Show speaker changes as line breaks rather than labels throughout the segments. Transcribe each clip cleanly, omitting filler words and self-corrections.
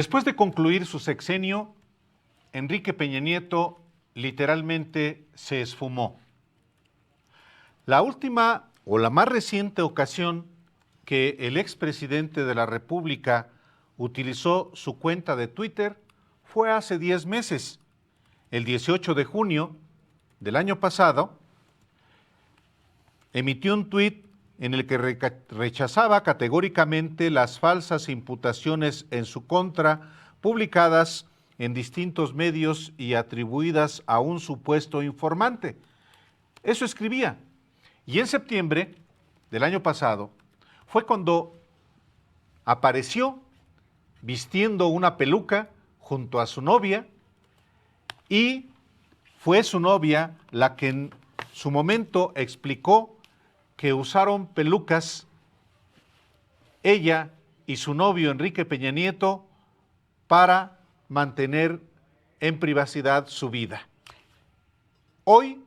Después de concluir su sexenio, Enrique Peña Nieto literalmente se esfumó. La última o la más reciente ocasión que el expresidente de la República utilizó su cuenta de Twitter fue hace 10 meses, el 18 de junio del año pasado. Emitió un tuit en el que rechazaba categóricamente las falsas imputaciones en su contra publicadas en distintos medios y atribuidas a un supuesto informante. Eso escribía. Y en septiembre del año pasado fue cuando apareció vistiendo una peluca junto a su novia, y fue su novia la que en su momento explicó que usaron pelucas ella y su novio Enrique Peña Nieto para mantener en privacidad su vida. Hoy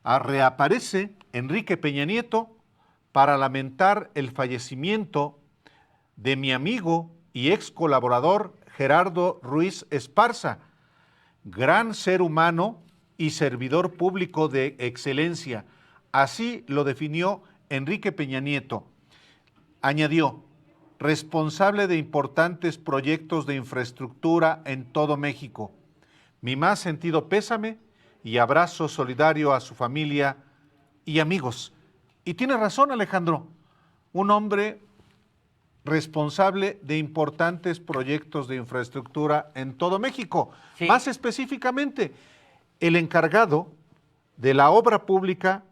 reaparece Enrique Peña Nieto para lamentar el fallecimiento de mi amigo y ex colaborador Gerardo Ruiz Esparza, gran ser humano y servidor público de excelencia. Así lo definió Enrique Peña Nieto. Añadió: responsable de importantes proyectos de infraestructura en todo México. Mi más sentido pésame y abrazo solidario a su familia y amigos. Y tiene razón, Alejandro, un hombre responsable de importantes proyectos de infraestructura en todo México. Sí. Más específicamente, el encargado de la obra pública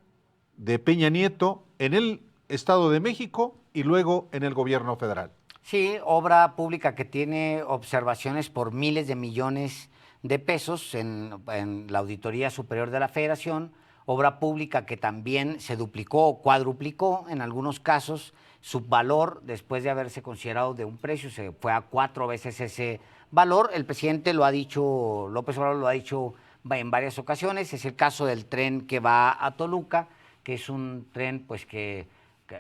de Peña Nieto en el Estado de México y luego en el gobierno federal.
Sí, obra pública que tiene observaciones por miles de millones de pesos en la Auditoría Superior de la Federación, obra pública que también se duplicó o cuadruplicó en algunos casos. Su valor, después de haberse considerado de un precio, se fue a 4 veces ese valor. El presidente lo ha dicho, López Obrador lo ha dicho en varias ocasiones. Es el caso del tren que va a Toluca, que es un tren pues que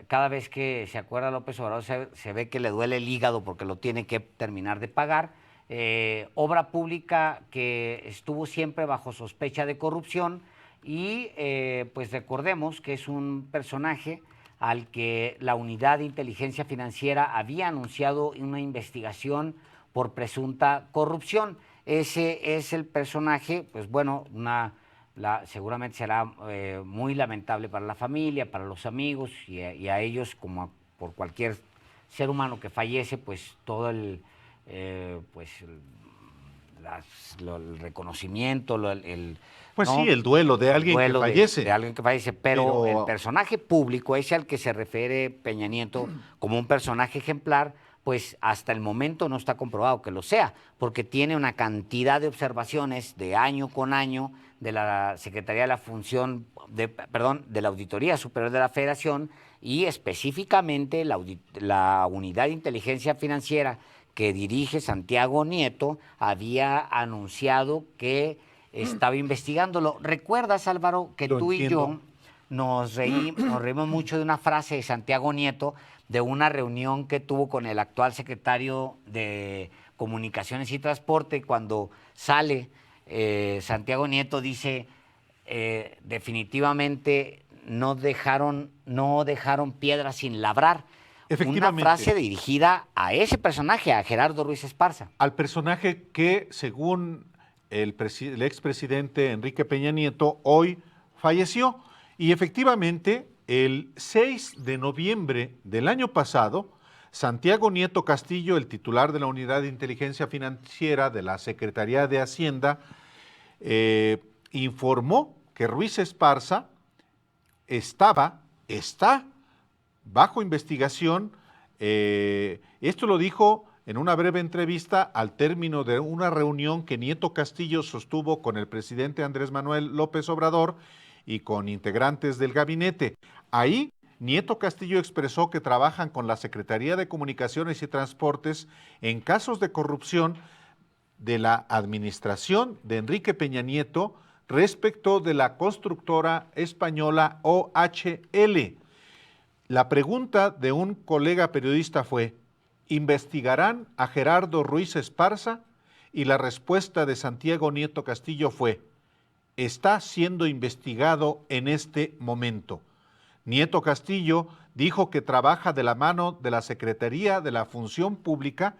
cada vez que se acuerda López Obrador se ve que le duele el hígado porque lo tiene que terminar de pagar. Obra pública que estuvo siempre bajo sospecha de corrupción y pues recordemos que es un personaje al que la Unidad de Inteligencia Financiera había anunciado una investigación por presunta corrupción. Ese es el personaje, pues bueno, seguramente será muy lamentable para la familia, para los amigos y a ellos, como por cualquier ser humano que fallece, pues todo el reconocimiento,
pues ¿no? Sí, el duelo de alguien que fallece.
De alguien que fallece, pero el personaje público, ese al que se refiere Peña Nieto como un personaje ejemplar, pues hasta el momento no está comprobado que lo sea, porque tiene una cantidad de observaciones de año con año de la Secretaría de la Función, de la Auditoría Superior de la Federación y específicamente la Unidad de Inteligencia Financiera que dirige Santiago Nieto había anunciado que estaba investigándolo. ¿Recuerdas, Álvaro, que tú y yo nos reímos mucho de una frase de Santiago Nieto de una reunión que tuvo con el actual secretario de Comunicaciones y Transporte? Cuando sale Santiago Nieto dice, definitivamente no dejaron piedra sin labrar. Una frase dirigida a ese personaje, a Gerardo Ruiz Esparza.
Al personaje que, según el expresidente Enrique Peña Nieto, hoy falleció. Y efectivamente, el 6 de noviembre del año pasado, Santiago Nieto Castillo, el titular de la Unidad de Inteligencia Financiera de la Secretaría de Hacienda, informó que Ruiz Esparza está bajo investigación. Esto lo dijo en una breve entrevista al término de una reunión que Nieto Castillo sostuvo con el presidente Andrés Manuel López Obrador y con integrantes del gabinete. Ahí, Nieto Castillo expresó que trabajan con la Secretaría de Comunicaciones y Transportes en casos de corrupción de la administración de Enrique Peña Nieto respecto de la constructora española OHL. La pregunta de un colega periodista fue: ¿investigarán a Gerardo Ruiz Esparza? Y la respuesta de Santiago Nieto Castillo fue: está siendo investigado en este momento. Nieto Castillo dijo que trabaja de la mano de la Secretaría de la Función Pública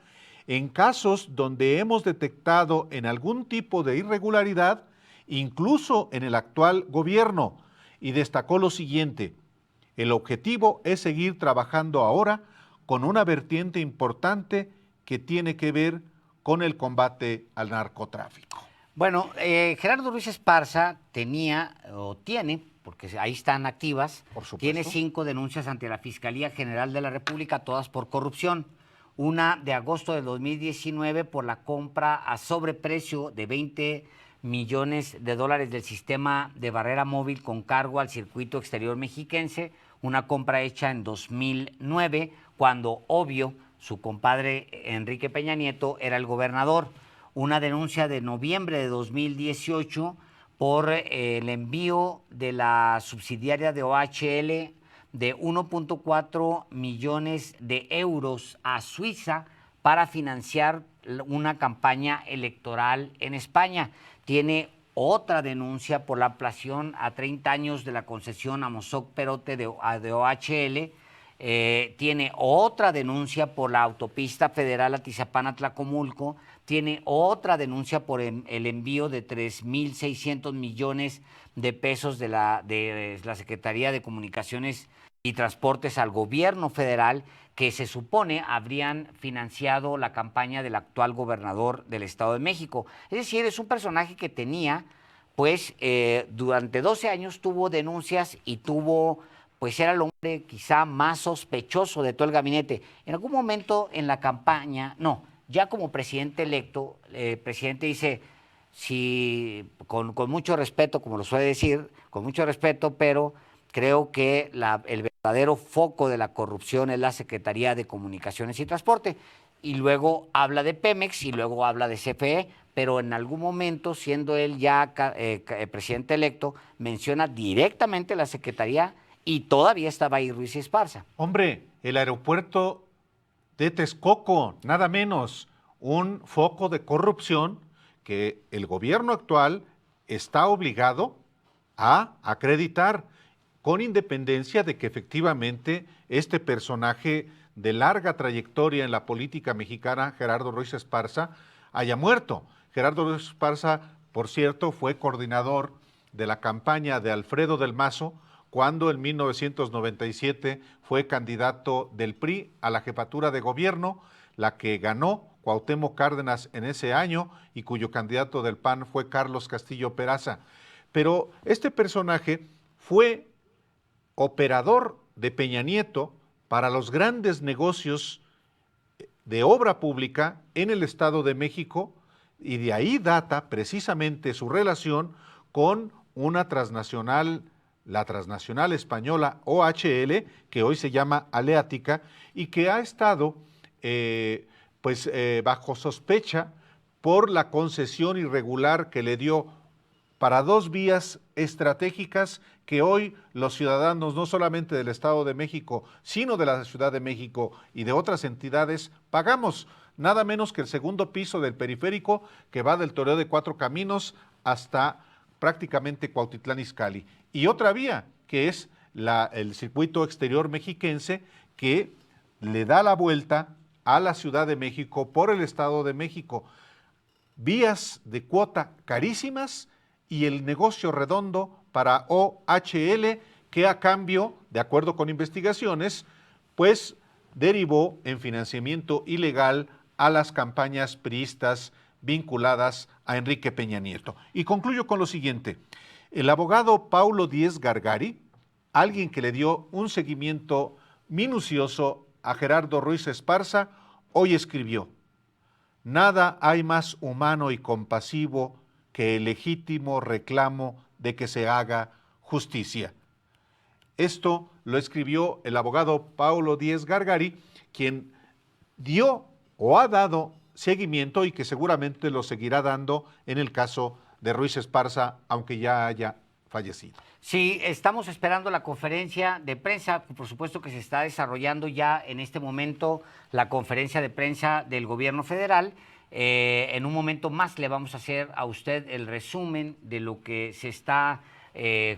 en casos donde hemos detectado en algún tipo de irregularidad, incluso en el actual gobierno, y destacó lo siguiente: el objetivo es seguir trabajando ahora con una vertiente importante que tiene que ver con el combate al narcotráfico.
Bueno, Gerardo Ruiz Esparza tenía, o tiene, porque ahí están activas,
Por supuesto.
tiene 5 denuncias ante la Fiscalía General de la República, todas por corrupción. Una de agosto de 2019 por la compra a sobreprecio de 20 millones de dólares del sistema de barrera móvil con cargo al circuito exterior mexiquense, una compra hecha en 2009, cuando, obvio, su compadre Enrique Peña Nieto era el gobernador. Una denuncia de noviembre de 2018 por el envío de la subsidiaria de OHL de 1.4 millones de euros a Suiza para financiar una campaña electoral en España. Tiene otra denuncia por la ampliación a 30 años de la concesión a Mozoc Perote de OHL. Tiene otra denuncia por la autopista federal Atizapán-Atlacomulco. Tiene otra denuncia por el envío de 3.600 millones de pesos de la Secretaría de Comunicaciones y Transportes al gobierno federal, que se supone habrían financiado la campaña del actual gobernador del Estado de México. Es decir, es un personaje que tenía, pues, durante 12 años tuvo denuncias y pues era el hombre quizá más sospechoso de todo el gabinete. En algún momento en la campaña, ya como presidente electo, el presidente dice, si, con mucho respeto, como lo suele decir, con mucho respeto, pero creo que el verdadero foco de la corrupción es la Secretaría de Comunicaciones y Transporte. Y luego habla de Pemex y luego habla de CFE, pero en algún momento, siendo él ya presidente electo, menciona directamente la Secretaría y todavía estaba ahí Ruiz Esparza.
Hombre, el aeropuerto de Texcoco, nada menos, un foco de corrupción que el gobierno actual está obligado a acreditar, con independencia de que efectivamente este personaje de larga trayectoria en la política mexicana, Gerardo Ruiz Esparza, haya muerto. Gerardo Ruiz Esparza, por cierto, fue coordinador de la campaña de Alfredo del Mazo, cuando en 1997 fue candidato del PRI a la jefatura de gobierno, la que ganó Cuauhtémoc Cárdenas en ese año y cuyo candidato del PAN fue Carlos Castillo Peraza. Pero este personaje fue operador de Peña Nieto para los grandes negocios de obra pública en el Estado de México, y de ahí data precisamente su relación con una transnacional, la transnacional española OHL, que hoy se llama Aleática, y que ha estado bajo sospecha por la concesión irregular que le dio para 2 vías estratégicas que hoy los ciudadanos, no solamente del Estado de México, sino de la Ciudad de México y de otras entidades, pagamos. Nada menos que el segundo piso del periférico, que va del Toreo de 4 Caminos hasta prácticamente Cuautitlán Izcalli. Y otra vía, que es el circuito exterior mexiquense, que le da la vuelta a la Ciudad de México por el Estado de México. Vías de cuota carísimas y el negocio redondo para OHL, que a cambio, de acuerdo con investigaciones, pues derivó en financiamiento ilegal a las campañas priistas vinculadas a Enrique Peña Nieto. Y concluyo con lo siguiente: el abogado Paulo Díez Gargari, alguien que le dio un seguimiento minucioso a Gerardo Ruiz Esparza, hoy escribió: nada hay más humano y compasivo que el legítimo reclamo de que se haga justicia. Esto lo escribió el abogado Paulo Díez Gargari, quien dio o ha dado seguimiento y que seguramente lo seguirá dando en el caso de Ruiz Esparza, aunque ya haya fallecido.
Sí, estamos esperando la conferencia de prensa, por supuesto que se está desarrollando ya en este momento la conferencia de prensa del gobierno federal. En un momento más le vamos a hacer a usted el resumen de lo que se está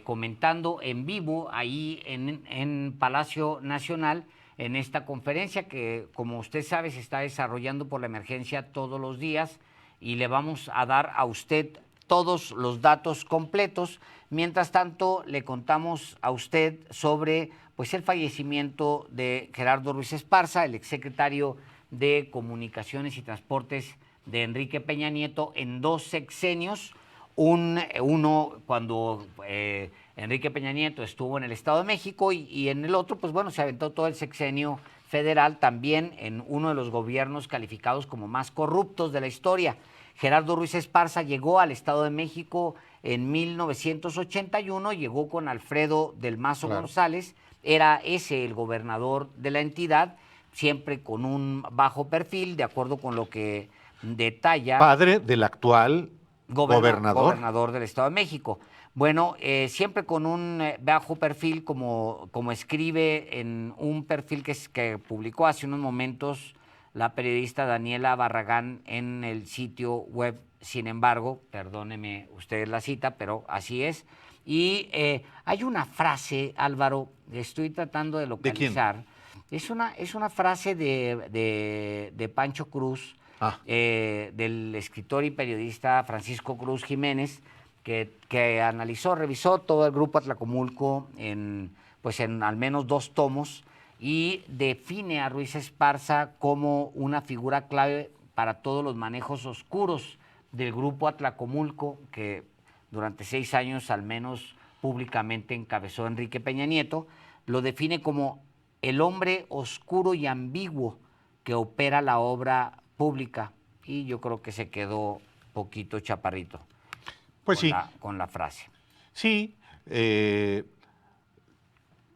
comentando en vivo ahí en Palacio Nacional, en esta conferencia que, como usted sabe, se está desarrollando por la emergencia todos los días, y le vamos a dar a usted todos los datos completos. Mientras tanto, le contamos a usted sobre pues, el fallecimiento de Gerardo Ruiz Esparza, el exsecretario de Comunicaciones y Transportes de Enrique Peña Nieto, en 2 sexenios. Uno cuando Enrique Peña Nieto estuvo en el Estado de México, y en el otro, pues bueno, se aventó todo el sexenio federal, también en uno de los gobiernos calificados como más corruptos de la historia. Gerardo Ruiz Esparza llegó al Estado de México en 1981, llegó con Alfredo del Mazo González, era ese el gobernador de la entidad, siempre con un bajo perfil, de acuerdo con lo que detalla.
Padre del actual
gobernador del Estado de México. Bueno, siempre con un bajo perfil, como escribe en un perfil que publicó hace unos momentos la periodista Daniela Barragán en el sitio web. Sin embargo, perdóneme usted la cita, pero así es. Y hay una frase, Álvaro, que estoy tratando de localizar.
¿De quién?
Es una frase de Pancho Cruz, del escritor y periodista Francisco Cruz Jiménez, que analizó, revisó todo el grupo Atlacomulco en al menos 2 tomos, y define a Ruiz Esparza como una figura clave para todos los manejos oscuros del grupo Atlacomulco, que durante 6 años al menos públicamente encabezó Enrique Peña Nieto. Lo define como el hombre oscuro y ambiguo que opera la obra pública, y yo creo que se quedó poquito chaparrito.
Pues sí.
Con la frase.
Sí,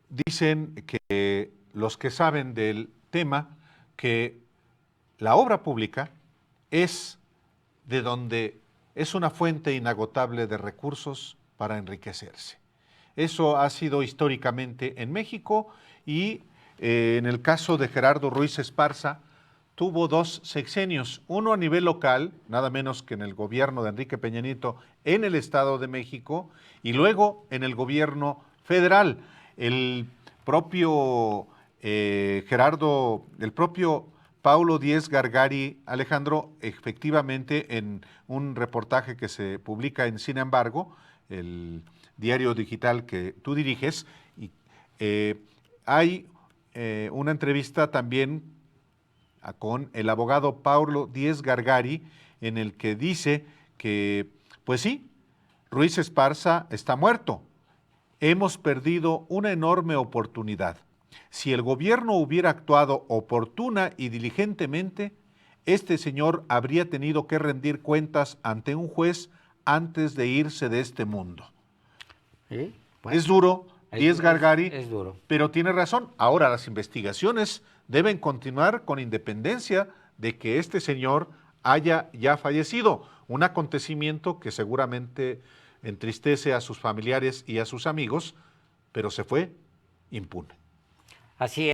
dicen que los que saben del tema, que la obra pública es de donde es una fuente inagotable de recursos para enriquecerse. Eso ha sido históricamente en México, y en el caso de Gerardo Ruiz Esparza, tuvo 2 sexenios, uno a nivel local, nada menos que en el gobierno de Enrique Peña Nieto en el Estado de México, y luego en el gobierno federal. El propio Paulo Díez Gargari, Alejandro, efectivamente, en un reportaje que se publica en Sin embargo, el diario digital que tú diriges, y, hay una entrevista también con el abogado Paulo Díez Gargari, en el que dice que, pues sí, Ruiz Esparza está muerto. Hemos perdido una enorme oportunidad. Si el gobierno hubiera actuado oportuna y diligentemente, este señor habría tenido que rendir cuentas ante un juez antes de irse de este mundo.
¿Sí? Bueno,
es duro, Díez Gargari,
es duro,
pero tiene razón. Ahora las investigaciones deben continuar con independencia de que este señor haya ya fallecido, un acontecimiento que seguramente entristece a sus familiares y a sus amigos, pero se fue impune.
Así es.